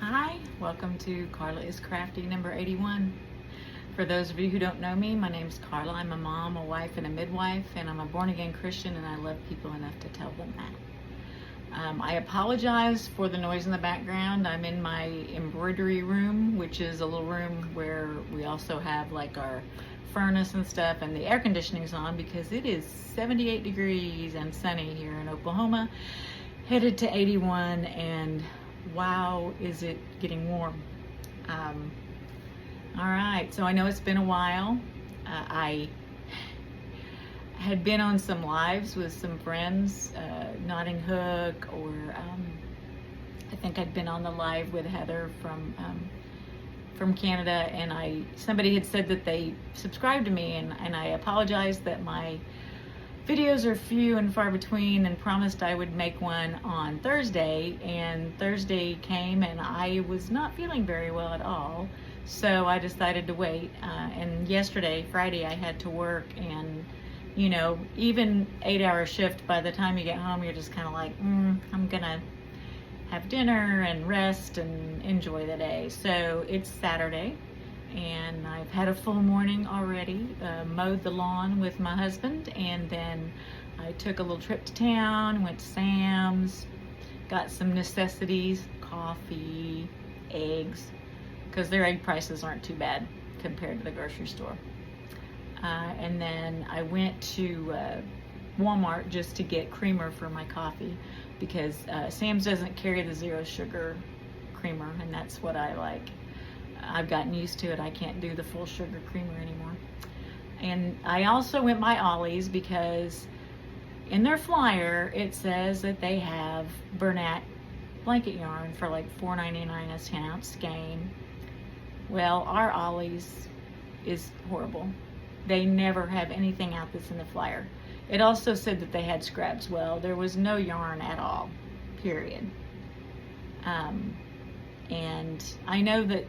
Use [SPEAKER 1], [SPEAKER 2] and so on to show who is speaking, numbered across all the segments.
[SPEAKER 1] Hi, welcome to Carla is Crafty number 81. For those of you who don't know me, my name's Carla. I'm a mom, a wife, and a midwife, and I'm a born-again Christian, and I love people enough to tell them that. I apologize for the noise in the background. I'm in my embroidery room, which is a little room where we also have like our furnace and stuff, and the air conditioning's on because it is 78 degrees and sunny here in Oklahoma, headed to 81, and wow, is it getting warm. All right, so I know it's been a while. I had been on some lives with some friends, Notting Hook, or I think I'd been on the live with Heather from Canada, and somebody had said that they subscribed to me, and I apologized that my videos are few and far between, and promised I would make one on Thursday, and Thursday came and I was not feeling very well at all, so I decided to wait. And yesterday, Friday, I had to work, and you know, even 8-hour shift, by the time you get home, you're just kind of like, I'm gonna have dinner and rest and enjoy the day. So it's Saturday, and I've had a full morning already, mowed the lawn with my husband, and then I took a little trip to town, went to Sam's, got some necessities, coffee, eggs, because their egg prices aren't too bad compared to the grocery store. And then I went to Walmart just to get creamer for my coffee, because Sam's doesn't carry the zero sugar creamer, and that's what I like. I've gotten used to it. I can't do the full sugar creamer anymore. And I also went by Ollie's because in their flyer it says that they have Bernat blanket yarn for like $4.99 a 10-ounce skein. Well, our Ollie's is horrible. They never have anything out that's in the flyer. It also said that they had scrubs. Well, there was no yarn at all, period. And I know that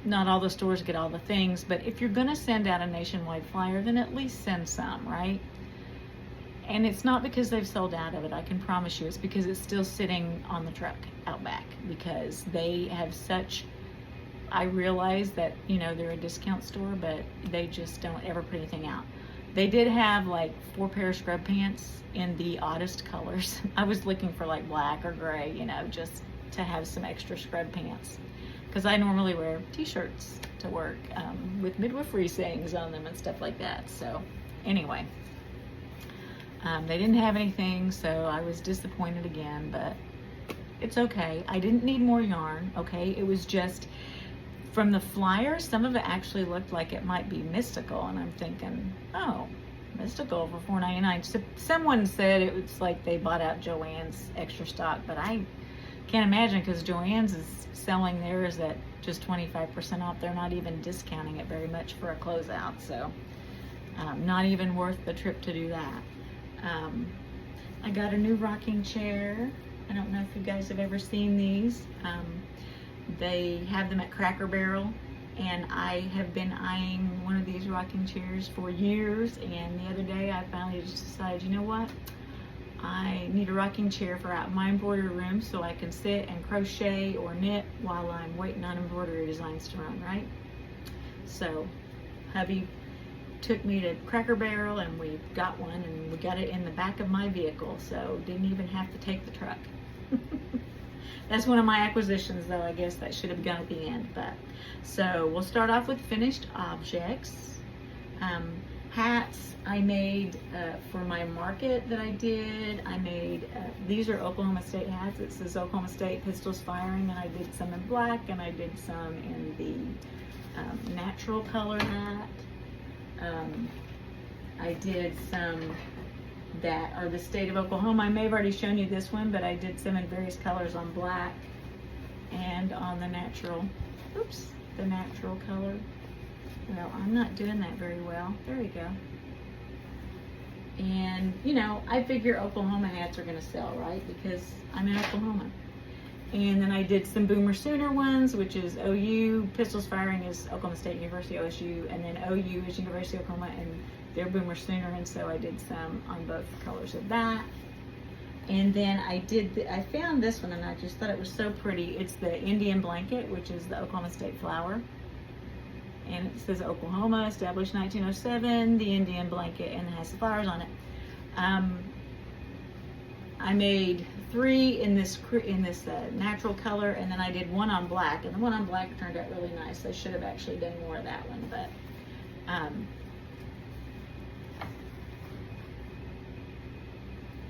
[SPEAKER 1] not all the stores get all the things, but if you're gonna send out a nationwide flyer, then at least send some, right? And it's not because they've sold out of it, I can promise you. It's because it's still sitting on the truck out back, because they have such, I realize that, you know, they're a discount store, but they just don't ever put anything out. They did have like 4 pair of scrub pants in the oddest colors. I was looking for like black or gray, you know, just to have some extra scrub pants, because I normally wear t-shirts to work with midwifery sayings on them and stuff like that. So anyway, they didn't have anything, so I was disappointed again, but it's okay. I didn't need more yarn, okay? It was just, from the flyer, some of it actually looked like it might be mystical, and I'm thinking, oh, mystical for $4.99. So someone said it was like they bought out Joann's extra stock, but I can't imagine, because Joann's is selling theirs at just 25% off. They're not even discounting it very much for a closeout, so not even worth the trip to do that. I got a new rocking chair. I don't know if you guys have ever seen these. They have them at Cracker Barrel, and I have been eyeing one of these rocking chairs for years, and the other day I finally just decided, you know what? I need a rocking chair for out my embroidery room so I can sit and crochet or knit while I'm waiting on embroidery designs to run, right? So hubby took me to Cracker Barrel, and we got one, and we got it in the back of my vehicle, so didn't even have to take the truck. That's one of my acquisitions, though. I guess that should have gone at the end. But so we'll start off with finished objects. Hats I made for my market that I did. I made, these are Oklahoma State hats. It says Oklahoma State Pistols Firing, and I did some in black, and I did some in the natural color hat. I did some that are the state of Oklahoma. I may have already shown you this one, but I did some in various colors on black and on the natural, the natural color. Well, I'm not doing that very well. There you go. And, you know, I figure Oklahoma hats are going to sell, right? Because I'm in Oklahoma. And then I did some Boomer Sooner ones, which is OU. Pistols Firing is Oklahoma State University, OSU. And then OU is University of Oklahoma, and they're Boomer Sooner. And so I did some on both colors of that. And then I found this one and I just thought it was so pretty. It's the Indian blanket, which is the Oklahoma State flower. And it says Oklahoma, established 1907, the Indian blanket, and it has the flowers on it. I made 3 in this natural color, and then I did 1 on black, and the 1 on black turned out really nice. I should have actually done more of that one, but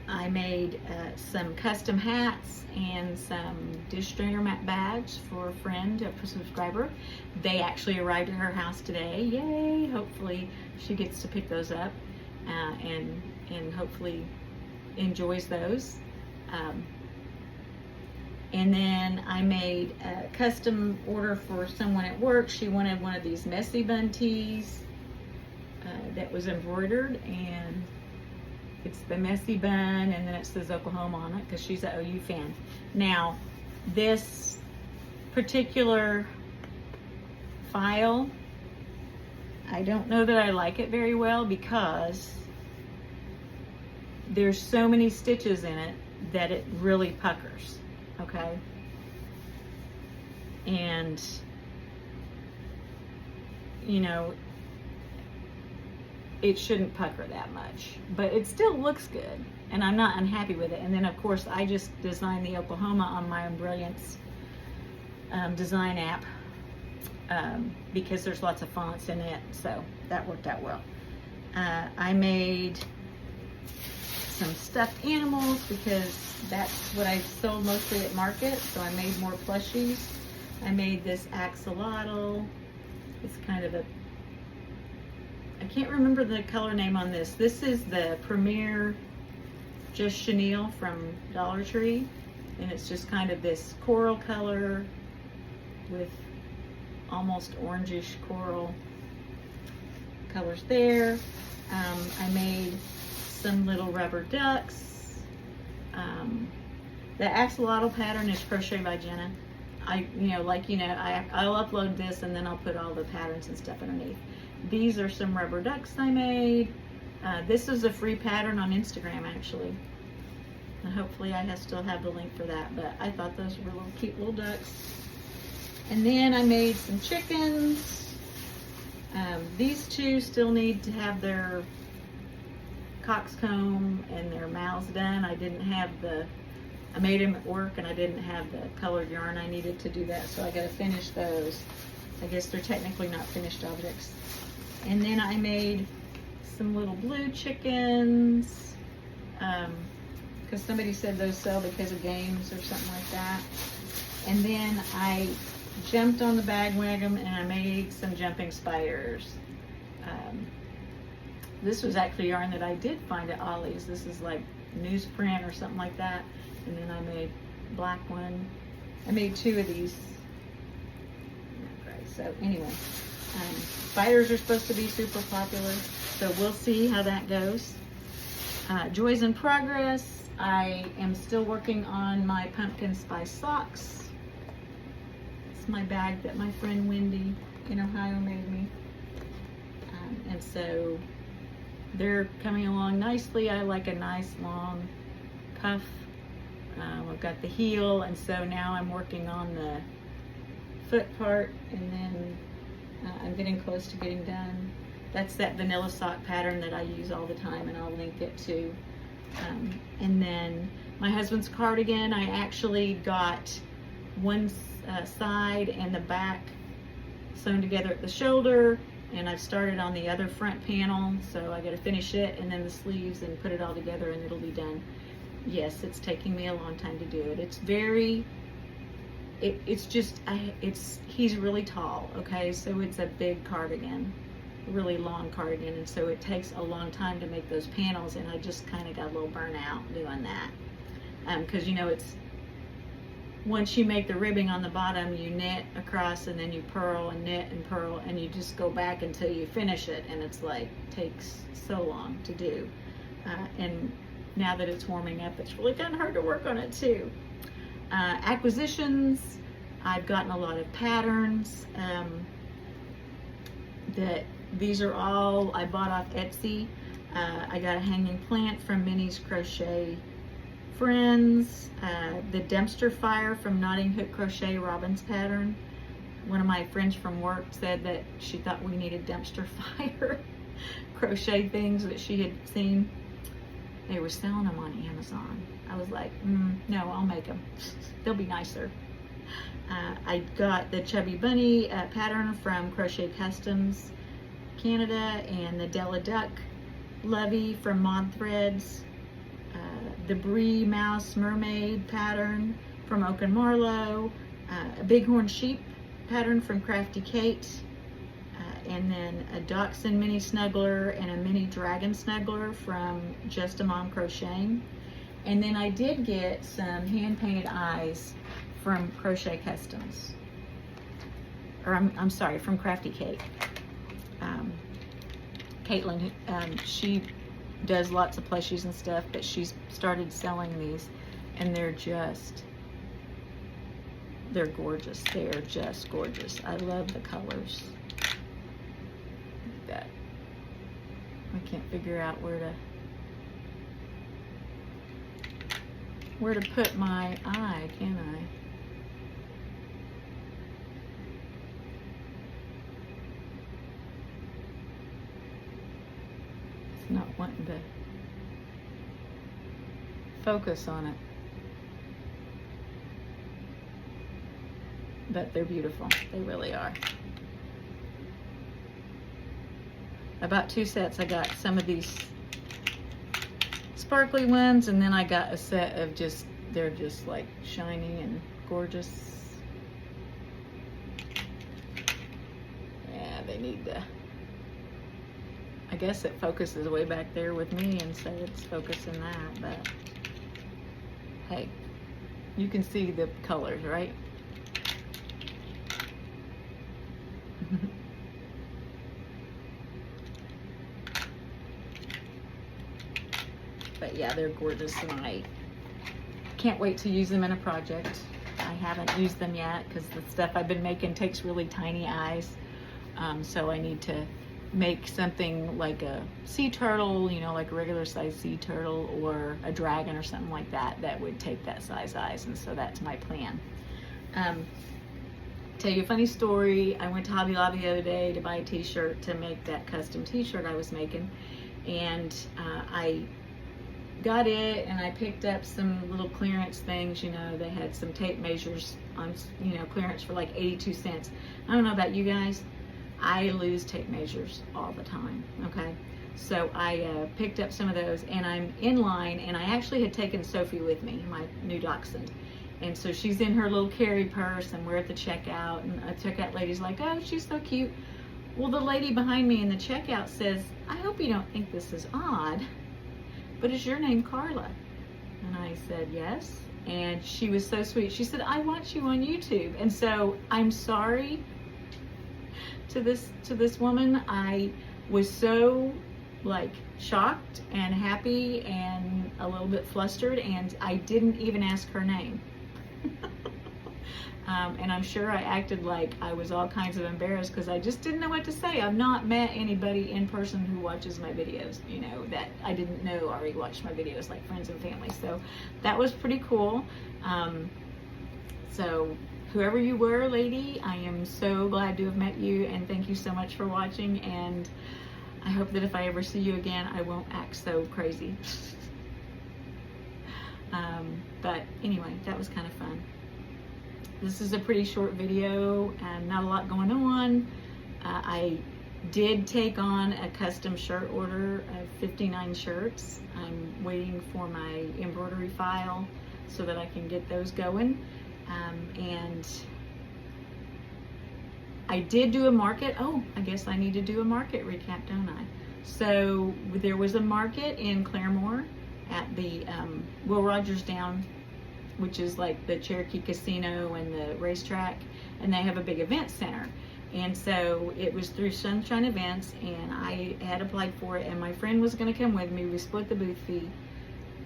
[SPEAKER 1] I made some custom hats and some dish drainer mat bags for a friend, a subscriber. They actually arrived at her house today. Yay! Hopefully she gets to pick those up and hopefully enjoys those. And then I made a custom order for someone at work. She wanted one of these messy bun tees that was embroidered, and it's the messy bun, and then it says Oklahoma on it because she's an OU fan. Now, this particular file, I don't know that I like it very well because there's so many stitches in it that it really puckers, okay? And, you know, it shouldn't pucker that much, but it still looks good, and I'm not unhappy with it. And then, of course, I just designed the Oklahoma on my Brilliance design app because there's lots of fonts in it, so that worked out well. I made some stuffed animals because that's what I sold mostly at market, so I made more plushies. I made this axolotl. It's kind of I can't remember the color name on this. This is the Premier Just Chenille from Dollar Tree, and it's just kind of this coral color with almost orangish coral colors there. I made some little rubber ducks. The axolotl pattern is Crochet by Jenna. I'll upload this and then I'll put all the patterns and stuff underneath. These are some rubber ducks I made. This is a free pattern on Instagram, actually. And hopefully I still have the link for that, but I thought those were little cute little ducks. And then I made some chickens. These two still need to have their coxcomb and their mouths done. I made them at work and I didn't have the colored yarn I needed to do that, so I gotta finish those. I guess they're technically not finished objects. And then I made some little blue chickens, because somebody said those sell because of games or something like that. And then I jumped on the bandwagon and I made some jumping spiders. This was actually yarn that I did find at Ollie's. This is like newsprint or something like that. And then I made a black one. I made 2 of these. Okay, so anyway, spiders are supposed to be super popular, so we'll see how that goes. Joys in progress. I am still working on my pumpkin spice socks. It's my bag that my friend Wendy in Ohio made me. And so they're coming along nicely. I like a nice long cuff. I've got the heel, and so now I'm working on the foot part, and then I'm getting close to getting done. That's that vanilla sock pattern that I use all the time, and I'll link it too. And then my husband's cardigan, I actually got one side and the back sewn together at the shoulder, and I've started on the other front panel, so I got to finish it, and then the sleeves, and put it all together, and it'll be done. Yes, it's taking me a long time to do it. It's very, he's really tall, okay? So it's a big cardigan, a really long cardigan, and so it takes a long time to make those panels, and I just kind of got a little burnout doing that. Because, you know, it's, once you make the ribbing on the bottom, you knit across, and then you purl and knit and purl, and you just go back until you finish it, and it's like, takes so long to do. And now that it's warming up, it's really kind of hard to work on it too. Acquisitions, I've gotten a lot of patterns. These are all I bought off Etsy. I got a hanging plant from Minnie's Crochet Friends, the Dempster Fire from Knotting Hook Crochet Robin's pattern. One of my friends from work said that she thought we needed Dempster Fire crochet things that she had seen. They were selling them on Amazon. I was like, no, I'll make them. They'll be nicer. I got the Chubby Bunny pattern from Crochet Customs Canada, and the Della Duck Lovey from Mod Threads. The Brie Mouse Mermaid pattern from Oak and Marlowe. A Bighorn Sheep pattern from Crafty Kate. And then a Dachshund mini snuggler and a mini dragon snuggler from Just a Mom Crocheting. And then I did get some hand painted eyes from Crochet Customs, or I'm sorry, from Crafty Kate. Caitlin, she does lots of plushies and stuff, but she's started selling these, and they're gorgeous. They're just gorgeous. I love the colors. That I can't figure out where to put my eye, can I? It's not wanting to focus on it, but they're beautiful. They really are. I bought 2 sets. I got some of these sparkly ones, and then I got a set of they're just like shiny and gorgeous. Yeah, they need to, I guess it focuses way back there with me, and so it's focusing that, but hey, you can see the colors, right? But yeah, they're gorgeous, and I can't wait to use them in a project. I haven't used them yet because the stuff I've been making takes really tiny eyes. So I need to make something like a sea turtle, you know, like a regular size sea turtle, or a dragon or something like that, that would take that size eyes. And so that's my plan. Tell you a funny story. I went to Hobby Lobby the other day to buy a t-shirt to make that custom t-shirt I was making. And I got it, and I picked up some little clearance things. You know, they had some tape measures on, you know, clearance for like 82 cents. I don't know about you guys, I lose tape measures all the time, okay? So I picked up some of those, and I'm in line, and I actually had taken Sophie with me, my new dachshund. And so she's in her little carry purse, and we're at the checkout, and a checkout lady's like, oh, she's so cute. Well, the lady behind me in the checkout says, I hope you don't think this is odd, but is your name Carla? And I said, yes. And she was so sweet. She said, I watch you on YouTube. And so I'm sorry to this woman. I was so like shocked and happy and a little bit flustered, and I didn't even ask her name. And I'm sure I acted like I was all kinds of embarrassed because I just didn't know what to say. I've not met anybody in person who watches my videos, you know, that I didn't know already watched my videos, like friends and family. So that was pretty cool. So whoever you were, lady, I am so glad to have met you, and thank you so much for watching. And I hope that if I ever see you again, I won't act so crazy. But anyway, that was kind of fun. This is a pretty short video and not a lot going on. I did take on a custom shirt order of 59 shirts. I'm waiting for my embroidery file so that I can get those going. And I did do a market. Oh, I guess I need to do a market recap, don't I? So there was a market in Claremore at the Will Rogers Down, which is like the Cherokee Casino and the racetrack, and they have a big event center. And so it was through Sunshine Events, and I had applied for it, and my friend was going to come with me. We split the booth fee,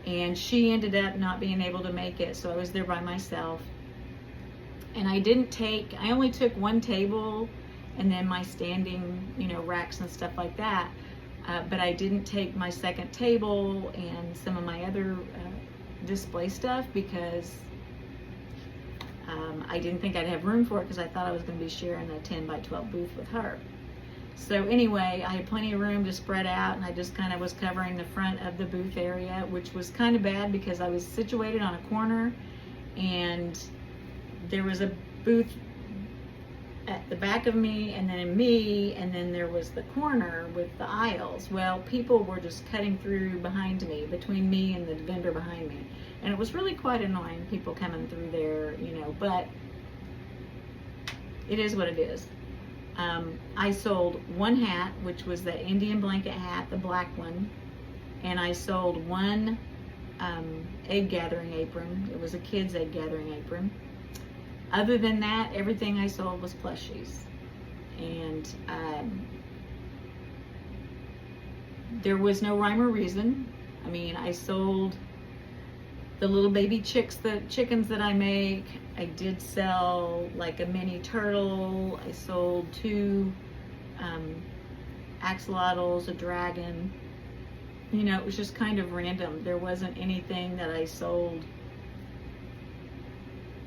[SPEAKER 1] and she ended up not being able to make it, so I was there by myself. And I only took one table and then my standing, you know, racks and stuff like that. But I didn't take my second table and some of my other display stuff because I didn't think I'd have room for it because I thought I was going to be sharing a 10 by 12 booth with her. So anyway, I had plenty of room to spread out, and I just kind of was covering the front of the booth area, which was kind of bad because I was situated on a corner, and there was a booth at the back of me, and then in me, and then there was the corner with the aisles. Well, people were just cutting through behind me, between me and the vendor behind me, and it was really quite annoying, people coming through there, you know, but it is what it is. I sold one hat, which was the Indian blanket hat, the black one, and I sold one egg gathering apron. It was a kid's egg gathering apron. Other than that, everything I sold was plushies. And there was no rhyme or reason. I mean, I sold the little baby chickens that I make. I did sell like a mini turtle. I sold 2 axolotls, a dragon. You know, it was just kind of random. There wasn't anything that I sold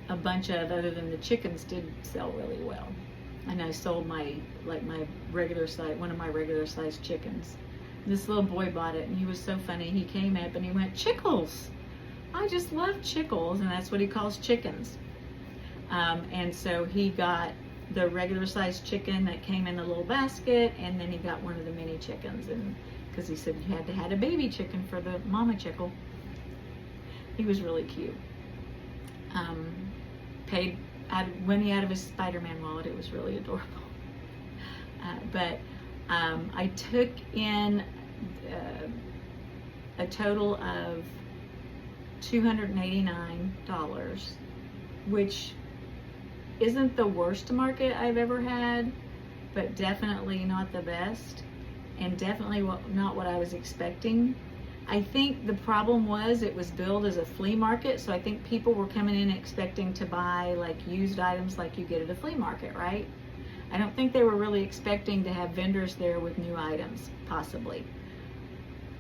[SPEAKER 1] a bunch of, other than the chickens did sell really well. And I sold my regular size, one of my regular size chickens. This little boy bought it, and he was so funny. He came up and he went, "Chickles! I just love chickles," and that's what he calls chickens. And so he got the regular sized chicken that came in a little basket, and then he got one of the mini chickens, and because he said you had to have a baby chicken for the mama chickle. He was really cute. Paid money out of his Spider-Man wallet. It was really adorable. But I took in a total of $289, which isn't the worst market I've ever had, but definitely not the best, and definitely not what I was expecting. I think the problem was it was billed as a flea market, so I think people were coming in expecting to buy like used items like you get at a flea market, right? I don't think they were really expecting to have vendors there with new items, possibly.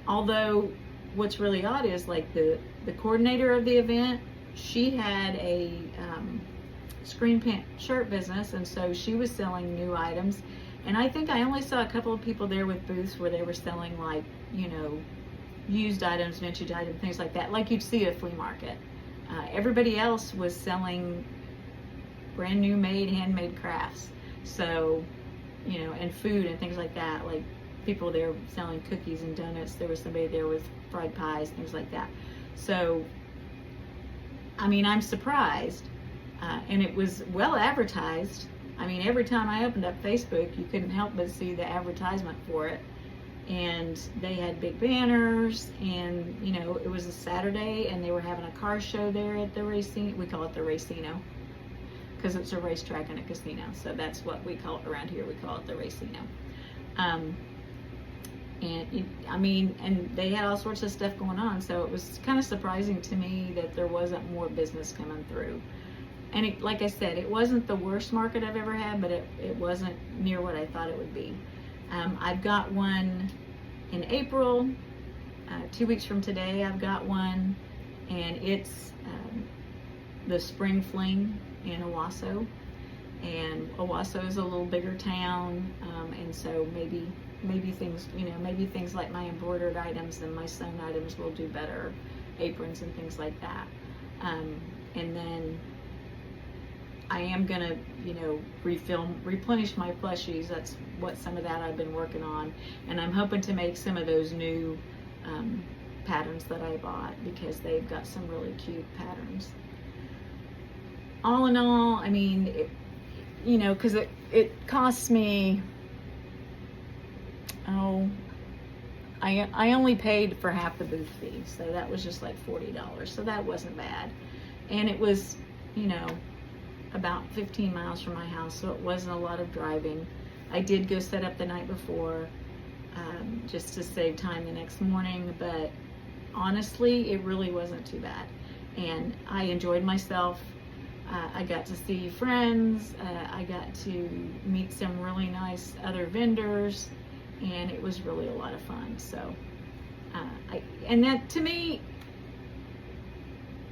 [SPEAKER 1] Although what's really odd is like the coordinator of the event, she had a screen print shirt business, and so she was selling new items. And I think I only saw a couple of people there with booths where they were selling like, you know, used items, vintage items, things like that, like you'd see at a flea market. Everybody else was selling brand new handmade crafts. So, you know, and food and things like that, like people there selling cookies and donuts. There was somebody there with fried pies, things like that. So, I mean, I'm surprised. And it was well advertised. I mean, every time I opened up Facebook, you couldn't help but see the advertisement for it. And they had big banners, and, you know, it was a Saturday, and they were having a car show there at the racing. We call it the Racino, because it's a racetrack and a casino. So that's what we call it around here. We call it the Racino. And they had all sorts of stuff going on. So it was kind of surprising to me that there wasn't more business coming through. And it, like I said, it wasn't the worst market I've ever had, but it wasn't near what I thought it would be. I've got one in April, 2 weeks from today I've got one, and it's the Spring Fling in Owasso. And Owasso is a little bigger town, and so maybe things, you know, maybe things like my embroidered items and my sewn items will do better, aprons and things like that. And then I am gonna, you know, replenish my plushies. That's what some of that I've been working on, and I'm hoping to make some of those new patterns that I bought, because they've got some really cute patterns. All in all, I mean, you know, because it costs me, I only paid for half the booth fee, so that was just like $40, so that wasn't bad. And it was, you know, about 15 miles from my house, so it wasn't a lot of driving. I did go set up the night before, just to save time the next morning, but honestly, it really wasn't too bad. And I enjoyed myself. I got to see friends, I got to meet some really nice other vendors, and it was really a lot of fun. So, and that, to me,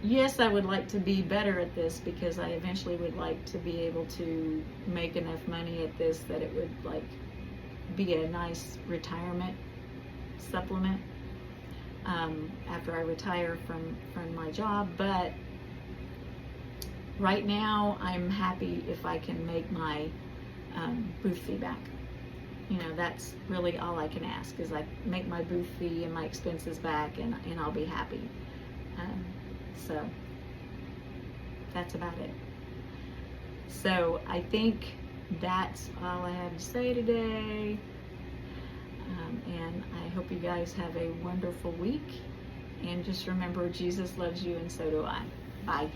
[SPEAKER 1] yes, I would like to be better at this, because I eventually would like to be able to make enough money at this that it would like be a nice retirement supplement after I retire from my job. But right now I'm happy if I can make my booth fee back. You know, that's really all I can ask, is like make my booth fee and my expenses back, and I'll be happy. So that's about it. So I think that's all I have to say today. And I hope you guys have a wonderful week. And just remember, Jesus loves you, and so do I. Bye.